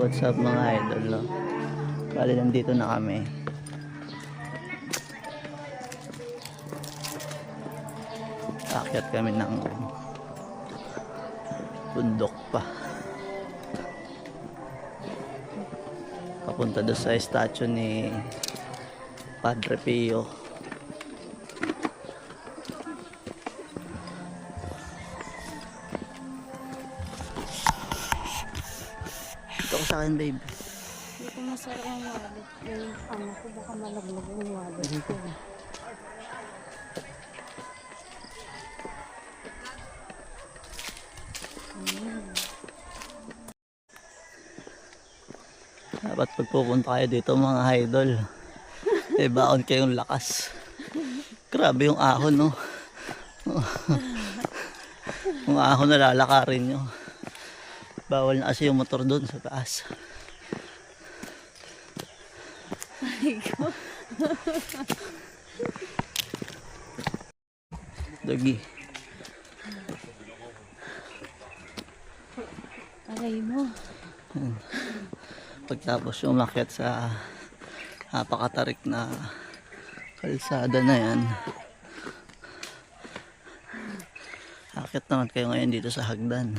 What's up mga idol, no? Bali nandito na kami. Akyat kami ng bundok pa. Papunta doon sa statue ni Padre Pio. Ito ko sa akin, babe. Hindi ko masarap ang wallet. Yung ano ko, baka malaglag yung wallet ko. Dapat pagpupunta kayo dito mga idol, eh baon kayong lakas. Grabe yung ahon, no? Yung ahon na lalakarin nyo. Bawal na kasi yung motor doon sa taas. Dagi. Aray mo. Pagtapos yung umakyat sa napakatarik na kalsada na yan, akyat naman kayo ngayon dito sa hagdan.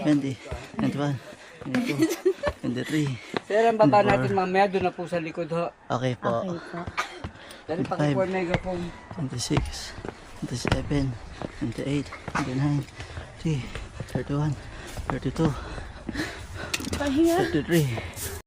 Hindi, 21, 22, 23. Sir, ang baba natin mamaya, doon na po sa likod ho. Okay po. Okay po. Dali pa po megaphone. 26, 27, 28, 29, 30, 31, 32, Pahinga. 33.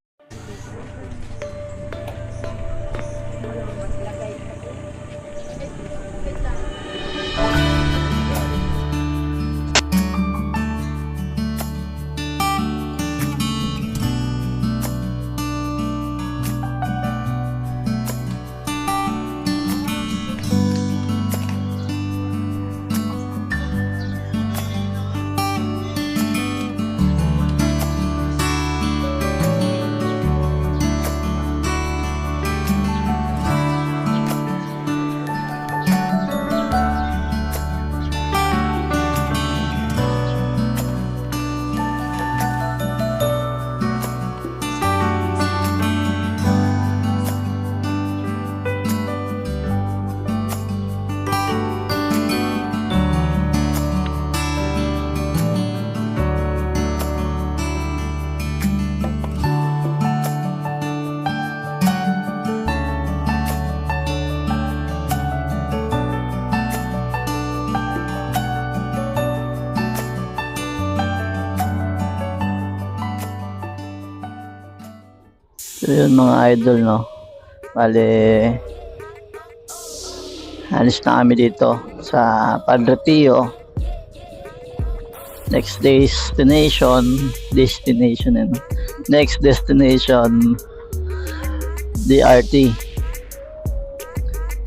So yun mga idol, no, bale alis na kami dito sa Padre Pio. Next destination next destination DRT.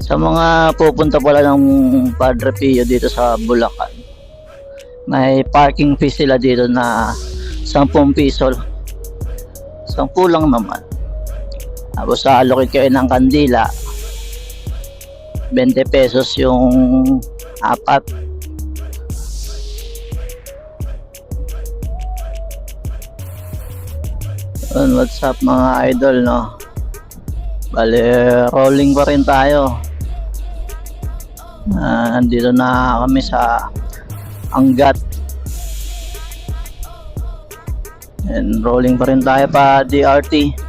Sa mga pupunta pala ng Padre Pio dito sa Bulacan, may parking fee sila dito na 10 piso, 10 lang naman. Tapos allocate kayo ng kandila, 20 pesos yung apat. What's up mga idol, no? Bale, rolling pa rin tayo. Nandito na kami sa Angat. And rolling pa rin tayo pa DRT.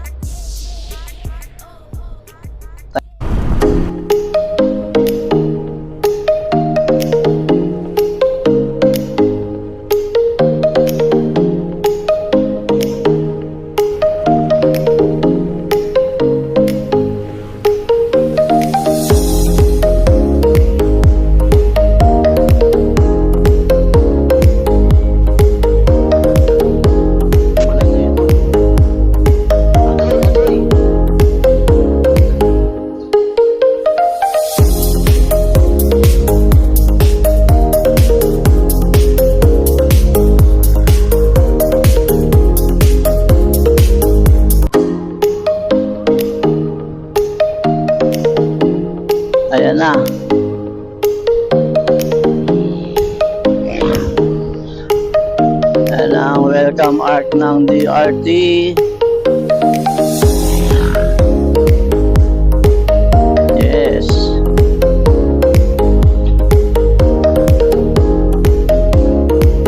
Ayan na. welcome art ng DRT. Yes.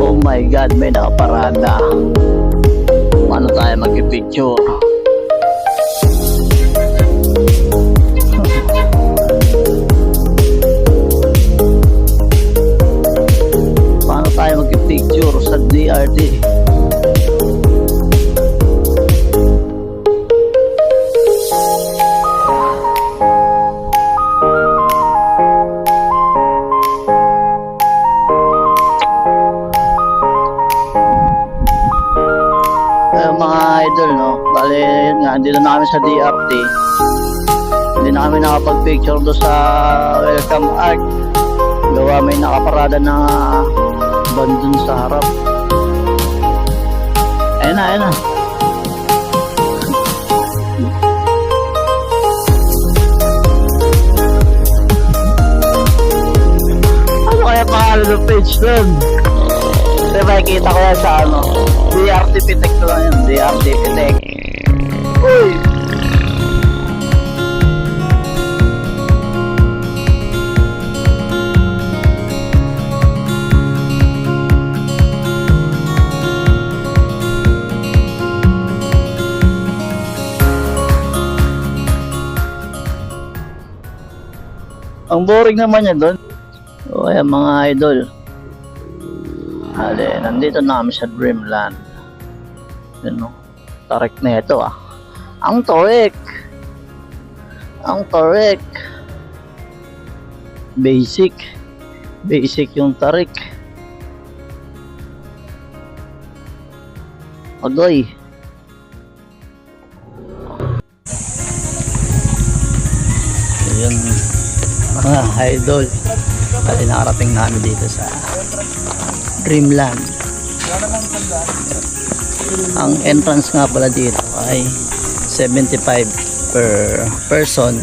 Oh my God, may nakaparada. Paano tayo mag-picture? Paano tayo mag-picture sa DRT? Mga idol, no? Bale, yun nga, andito na kami sa DRT. Hindi na kami nakapag-picture doon sa welcome art. Gawa may nakaparada na van dun sa harap. Ayun na, ayun na. Ano kaya pangalan ng page dun? Kasi makikita ko yan sa ano, DRT Pitek ko lang yun, DRT Pitek. Uy! Ang boring naman niya doon. O ayan mga idol. Ale, nandito na kami sa Dreamland. Yun no. Tarik na ito ah. Ang tarik. Ang tarik. Basic. Basic yung tarik. Agoy. Ayan mga idol. Pati nakarating namin dito sa Dreamland. Ang entrance nga pala dito ay 75 per person.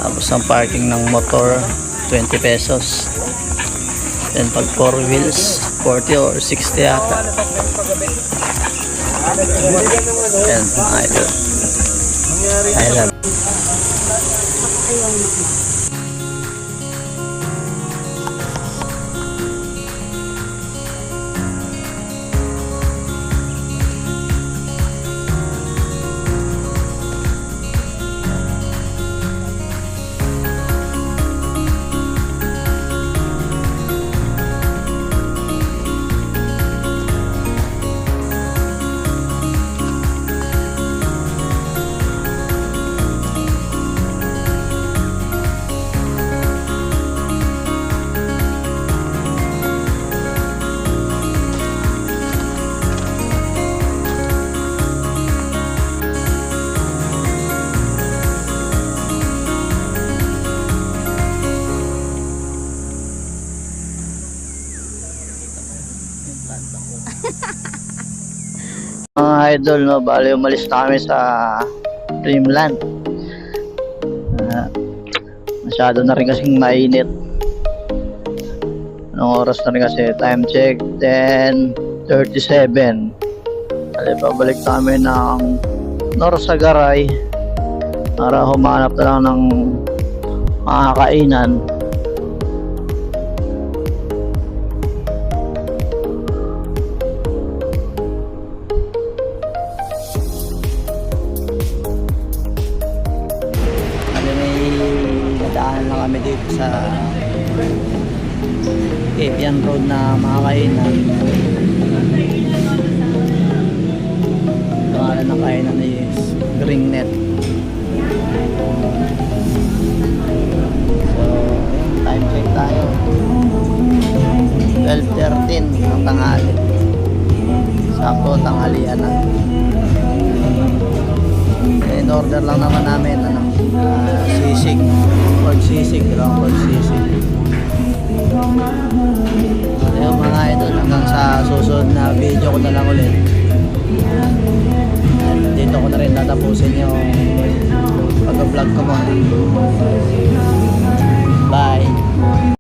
Tapos ang parking ng motor 20 pesos. Then pag 4 wheels 40 or 60 yata. Ayan mga idol. I love. Mga idol, no, bali umalis na kami sa Dreamland. Masyado na rin kasing mainit. Anong oras na rin kasi? Time check 10:37. Bali pabalik kami ng Norsagaray para humanap na lang ng mga kainan. Nadaanan lang kami dito sa Avian Road na mga kainan. Pangalan ng kainan is Green Net. So, time check tayo. 12:13 ng tanghali. Sakto tanghalian na. In order lang naman namin ano, sisig, pork sisig, ground pork sisig. Ayun mga idol, hanggang sa susunod na video ko na lang ulit. Dito ko na rin tatapusin yung pag-vlog ko mo. Bye.